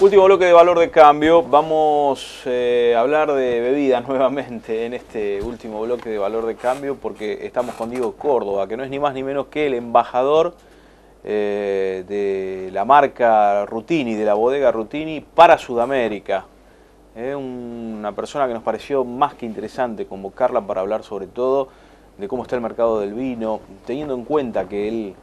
Último bloque de Valor de Cambio. Vamos a hablar de bebidas nuevamente en este último bloque de Valor de Cambio porque estamos con Diego Córdoba, que no es ni más ni menos que el embajador de la marca Rutini, de la bodega Rutini para Sudamérica. Una persona que nos pareció más que interesante convocarla para hablar sobre todo de cómo está el mercado del vino, teniendo en cuenta que él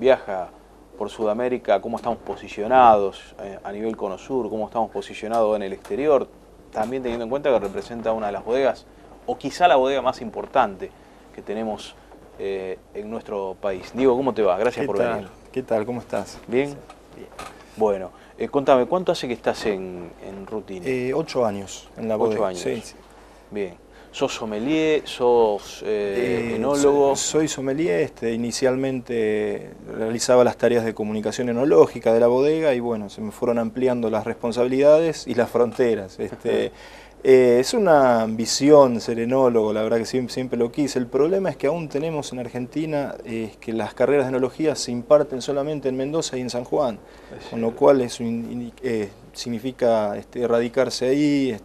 viaja por Sudamérica, cómo estamos posicionados a nivel Cono Sur, cómo estamos posicionados en el exterior, también teniendo en cuenta que representa una de las bodegas, o quizá la bodega más importante que tenemos en nuestro país. Diego, ¿cómo te va? Gracias por venir. ¿Qué tal? ¿Cómo estás? ¿Bien? Bien. Bueno, contame, ¿cuánto hace que estás en Rutini? 8 años en la bodega. 8 años. Sí, sí. Bien. ¿Sos sommelier? ¿Sos enólogo? Soy sommelier. Inicialmente realizaba las tareas de comunicación enológica de la bodega y bueno, se me fueron ampliando las responsabilidades y las fronteras. Es una ambición ser enólogo, la verdad que siempre lo quise. El problema es que aún tenemos en Argentina que las carreras de enología se imparten solamente en Mendoza y en San Juan, con lo cual eso significa radicarse ahí.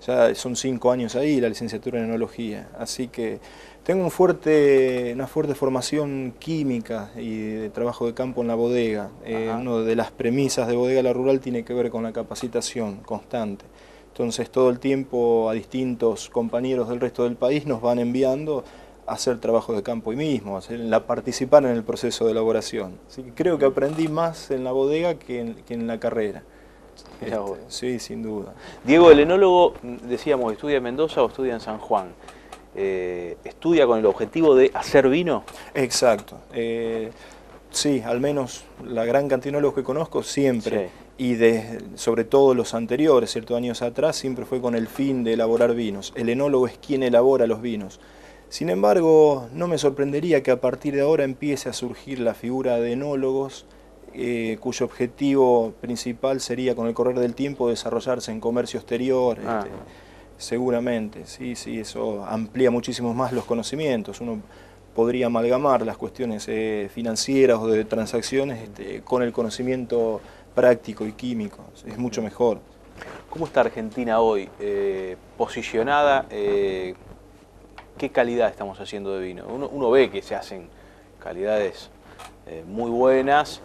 Ya son 5 años ahí la licenciatura en enología, así que tengo una fuerte formación química y de trabajo de campo en la bodega. Una de las premisas de Bodega La Rural tiene que ver con la capacitación constante. Entonces todo el tiempo a distintos compañeros del resto del país nos van enviando a hacer trabajo de campo ahí mismo, participar en el proceso de elaboración. Así que creo que aprendí más en la bodega que en la carrera. Sí, sin duda. Diego, el enólogo, decíamos, ¿estudia en Mendoza o estudia en San Juan? ¿Estudia con el objetivo de hacer vino? Exacto. Sí, al menos la gran cantidad de enólogos que conozco siempre, sí. Y sobre todo los anteriores, ciertos años atrás, siempre fue con el fin de elaborar vinos. El enólogo es quien elabora los vinos. Sin embargo, no me sorprendería que a partir de ahora empiece a surgir la figura de enólogos cuyo objetivo principal sería con el correr del tiempo desarrollarse en comercio exterior, seguramente, sí, eso amplía muchísimo más los conocimientos. Uno podría amalgamar las cuestiones financieras o de transacciones con el conocimiento práctico y químico, es mucho mejor. ¿Cómo está Argentina hoy posicionada? ¿Qué calidad estamos haciendo de vino? Uno ve que se hacen calidades muy buenas,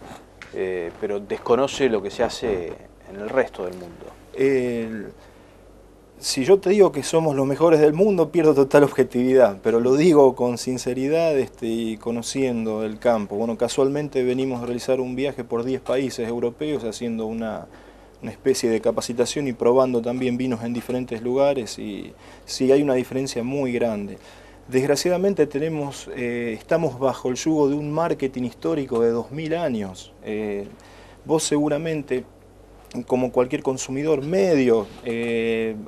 pero desconoce lo que se hace en el resto del mundo. Si yo te digo que somos los mejores del mundo, pierdo total objetividad, pero lo digo con sinceridad y conociendo el campo. Bueno, casualmente venimos a realizar un viaje por 10 países europeos haciendo una especie de capacitación y probando también vinos en diferentes lugares y sí hay una diferencia muy grande. Desgraciadamente estamos bajo el yugo de un marketing histórico de 2000 años. Vos seguramente, como cualquier consumidor medio,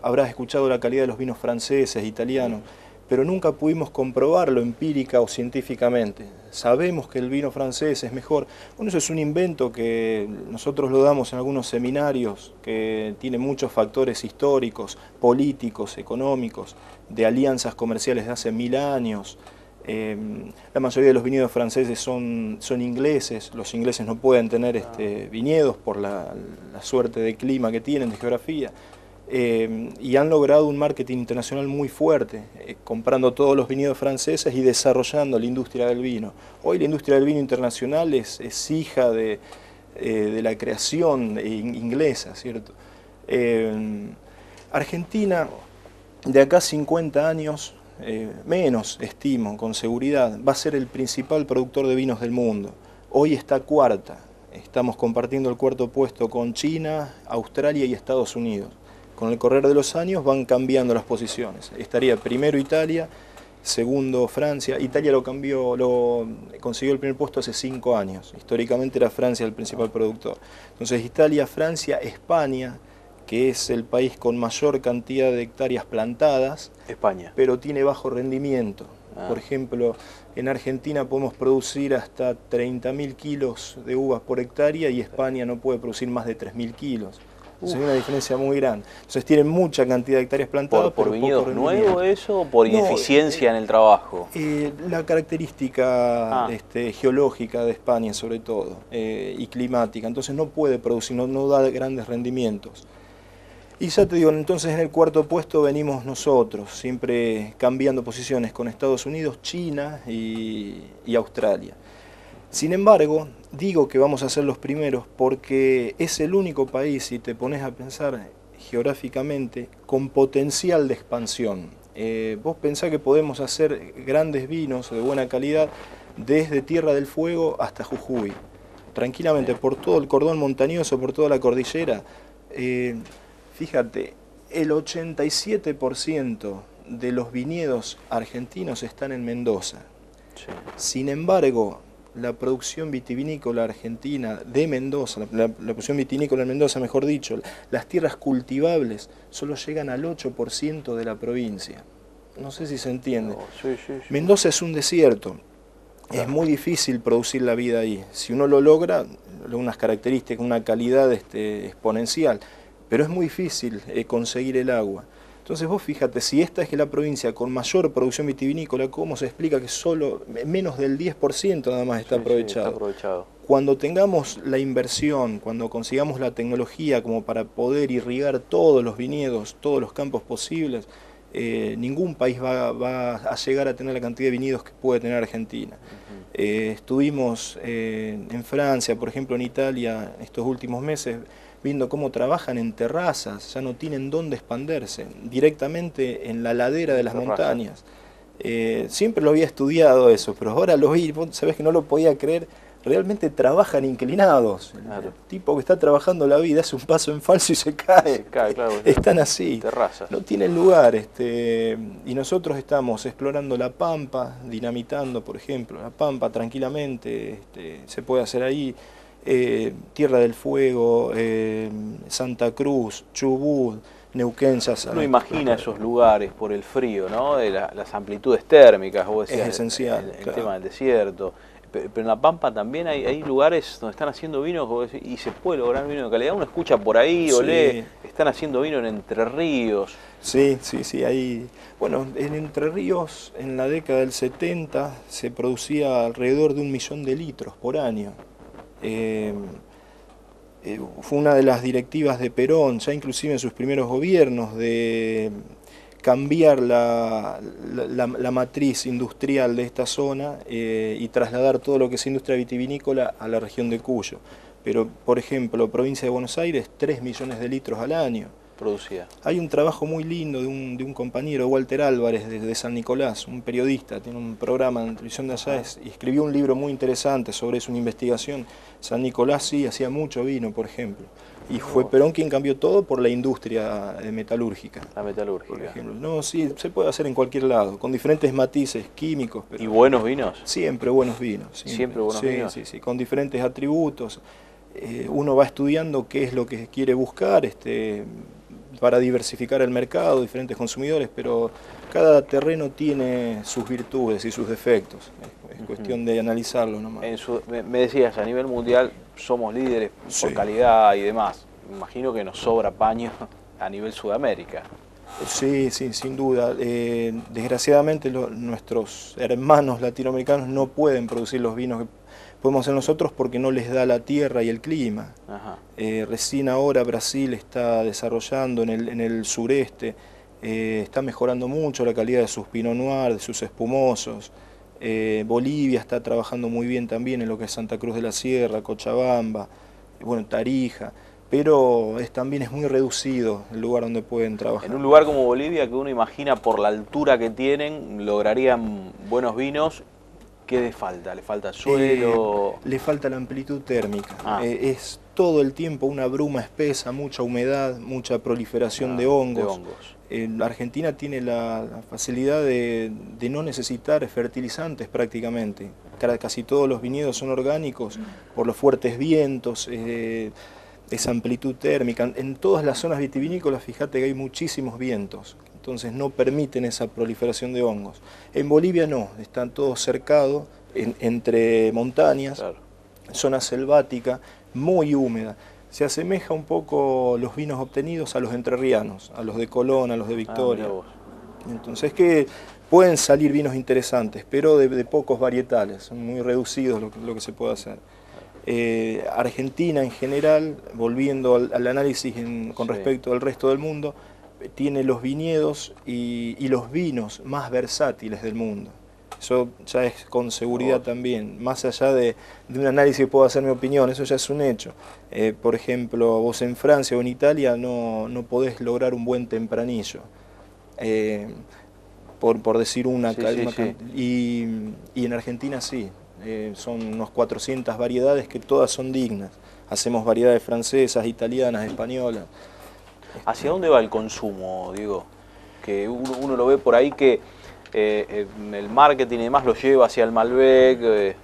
habrás escuchado la calidad de los vinos franceses, italianos, pero nunca pudimos comprobarlo empírica o científicamente. Sabemos que el vino francés es mejor. Bueno, eso es un invento que nosotros lo damos en algunos seminarios, que tiene muchos factores históricos, políticos, económicos, de alianzas comerciales de hace 1000 años. La mayoría de los viñedos franceses son ingleses. Los ingleses no pueden tener viñedos por la suerte de clima que tienen, de geografía. Y han logrado un marketing internacional muy fuerte, comprando todos los viñedos franceses y desarrollando la industria del vino. Hoy la industria del vino internacional es hija de la creación inglesa, ¿cierto? Argentina, de acá a 50 años, menos estimo con seguridad, va a ser el principal productor de vinos del mundo. Hoy está cuarta, estamos compartiendo el 4.º puesto con China, Australia y Estados Unidos. Con el correr de los años van cambiando las posiciones. Estaría primero Italia, segundo Francia. Italia consiguió el primer puesto hace 5 años. Históricamente era Francia el principal productor. Entonces Italia, Francia, España, que es el país con mayor cantidad de hectáreas plantadas, España, pero tiene bajo rendimiento. Por ejemplo, en Argentina podemos producir hasta 30.000 kilos de uvas por hectárea y España no puede producir más de 3.000 kilos. Entonces hay una diferencia muy grande. Entonces tienen mucha cantidad de hectáreas plantadas. ¿Por viñedos nuevos eso o por ineficiencia en el trabajo? La característica geológica de España sobre todo, y climática, entonces no puede producir, no da grandes rendimientos. Y ya te digo, entonces en el cuarto puesto venimos nosotros, siempre cambiando posiciones con Estados Unidos, China y Australia. Sin embargo, digo que vamos a ser los primeros porque es el único país, si te pones a pensar geográficamente, con potencial de expansión. Vos pensás que podemos hacer grandes vinos de buena calidad desde Tierra del Fuego hasta Jujuy, tranquilamente, por todo el cordón montañoso, por toda la cordillera. Fíjate, el 87% de los viñedos argentinos están en Mendoza. Sí. Sin embargo, la producción vitivinícola argentina de Mendoza, la producción vitivinícola en Mendoza, mejor dicho, las tierras cultivables solo llegan al 8% de la provincia. No sé si se entiende. No, sí. Mendoza es un desierto. Claro. Es muy difícil producir la vida ahí. Si uno lo logra, unas características, una calidad exponencial. Pero es muy difícil conseguir el agua. Entonces vos fíjate, si esta es la provincia con mayor producción vitivinícola, ¿cómo se explica que solo menos del 10% nada más está aprovechado? Sí, está aprovechado. Cuando tengamos la inversión, cuando consigamos la tecnología como para poder irrigar todos los viñedos, todos los campos posibles, ningún país va a llegar a tener la cantidad de viñedos que puede tener Argentina. Estuvimos en Francia, por ejemplo en Italia, estos últimos meses, viendo cómo trabajan en terrazas, ya no tienen dónde expandirse, directamente en la ladera de las montañas. Siempre lo había estudiado eso, pero ahora lo vi, vos sabés que no lo podía creer, realmente trabajan inclinados. Claro. El tipo que está trabajando la vida hace un paso en falso y se cae. Se cae, claro. Están así, terrazas. No tienen lugar. Y nosotros estamos explorando la Pampa, dinamitando, por ejemplo, la Pampa tranquilamente, se puede hacer ahí. Tierra del Fuego, Santa Cruz, Chubut, Neuquén, ya sabes. Uno imagina esos lugares por el frío, ¿no? De las amplitudes térmicas, vos decías, es esencial, el tema del desierto. Pero en La Pampa también hay lugares donde están haciendo vinos y se puede lograr vino de calidad. Uno escucha por ahí o lee, están haciendo vino en Entre Ríos. Sí. Bueno, en Entre Ríos, en la década del 70, se producía alrededor de 1 millón de litros por año. Fue una de las directivas de Perón, ya inclusive en sus primeros gobiernos, de cambiar la matriz industrial de esta zona y trasladar todo lo que es industria vitivinícola a la región de Cuyo. Pero, por ejemplo, provincia de Buenos Aires, 3 millones de litros al año. Producía. Hay un trabajo muy lindo de un compañero, Walter Álvarez, de San Nicolás, un periodista, tiene un programa en televisión de allá, y escribió un libro muy interesante sobre eso, una investigación. San Nicolás sí hacía mucho vino, por ejemplo, y fue Perón quien cambió todo por la industria metalúrgica. La metalúrgica. Por ejemplo. No, sí, se puede hacer en cualquier lado, con diferentes matices químicos. Pero ¿y buenos vinos? Siempre buenos vinos. Siempre buenos vinos. Sí, con diferentes atributos. Uno va estudiando qué es lo que quiere buscar, para diversificar el mercado, diferentes consumidores, pero cada terreno tiene sus virtudes y sus defectos. Es cuestión de analizarlo nomás. Me decías, a nivel mundial somos líderes por calidad y demás. Me imagino que nos sobra paño a nivel Sudamérica. Sí, sin duda. Desgraciadamente nuestros hermanos latinoamericanos no pueden producir los vinos que podemos hacer nosotros porque no les da la tierra y el clima. Recién ahora Brasil está desarrollando en el sureste, está mejorando mucho la calidad de sus Pinot Noir, de sus espumosos. Bolivia está trabajando muy bien también en lo que es Santa Cruz de la Sierra, Cochabamba, bueno, Tarija. Pero también es muy reducido el lugar donde pueden trabajar. En un lugar como Bolivia, que uno imagina por la altura que tienen, lograrían buenos vinos. ¿Qué le falta? ¿Le falta suelo? Le falta la amplitud térmica. Es todo el tiempo una bruma espesa, mucha humedad, mucha proliferación de hongos. Argentina tiene la facilidad de no necesitar fertilizantes prácticamente. Casi todos los viñedos son orgánicos por los fuertes vientos, esa amplitud térmica. En todas las zonas vitivinícolas, fíjate que hay muchísimos vientos, entonces no permiten esa proliferación de hongos. En Bolivia no, están todos cercados entre montañas, zona selvática, muy húmeda. Se asemeja un poco los vinos obtenidos a los entrerrianos, a los de Colón, a los de Victoria. Entonces que pueden salir vinos interesantes, pero de pocos varietales, son muy reducidos lo que se puede hacer. Argentina en general, volviendo al análisis con respecto al resto del mundo, tiene los viñedos y los vinos más versátiles del mundo. Eso ya es con seguridad también, más allá de un análisis que puedo hacer mi opinión, eso ya es un hecho. Por ejemplo, vos en Francia o en Italia no podés lograr un buen tempranillo, por decir una. Y en Argentina sí, son unos 400 variedades que todas son dignas. Hacemos variedades francesas, italianas, españolas. ¿Hacia dónde va el consumo, Diego? Que uno lo ve por ahí que el marketing y demás lo lleva hacia el Malbec.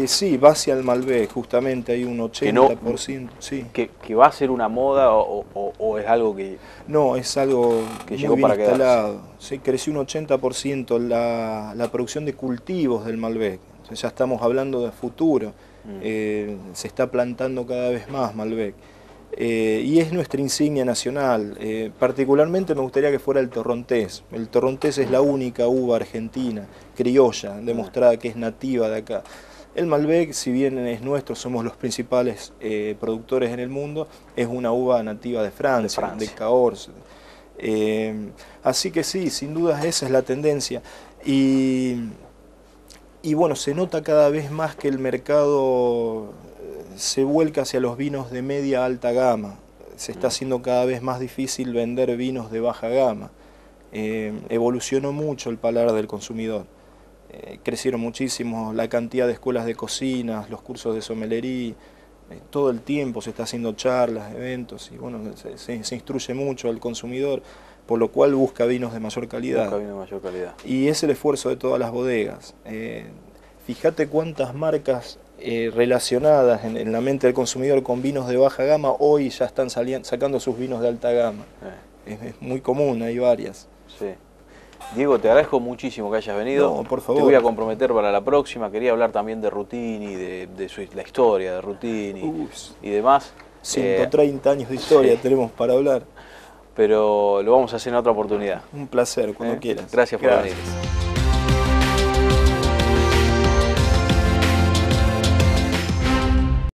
Sí, va hacia el Malbec, justamente hay un 80%. Sí. ¿Que va a ser una moda o es algo que...? No, es algo que muy llegó bien para instalado. Sí, creció un 80% la producción de cultivos del Malbec. Entonces ya estamos hablando de futuro. Se está plantando cada vez más Malbec. Y es nuestra insignia nacional. Particularmente me gustaría que fuera el torrontés. El torrontés es la única uva argentina, criolla, demostrada que es nativa de acá. El Malbec, si bien es nuestro, somos los principales productores en el mundo, es una uva nativa de Francia, de Cahors. Así que sí, sin duda esa es la tendencia. Y bueno, se nota cada vez más que el mercado se vuelca hacia los vinos de media alta gama. Se está haciendo cada vez más difícil vender vinos de baja gama. Evolucionó mucho el paladar del consumidor. Crecieron muchísimo la cantidad de escuelas de cocina, los cursos de sommelería. Todo el tiempo se está haciendo charlas, eventos, y bueno, se instruye mucho al consumidor, por lo cual busca vinos de mayor calidad. Busca vinos de mayor calidad. Y es el esfuerzo de todas las bodegas. Fíjate cuántas marcas relacionadas en la mente del consumidor con vinos de baja gama hoy ya están sacando sus vinos de alta gama. Es muy común, hay varias. Sí. Diego, te agradezco muchísimo que hayas venido. No, por favor. Te voy a comprometer para la próxima. Quería hablar también de Rutini, de la historia de Rutini y demás. 130 años de historia tenemos para hablar. Pero lo vamos a hacer en otra oportunidad. Un placer, cuando quieras. Gracias por venir.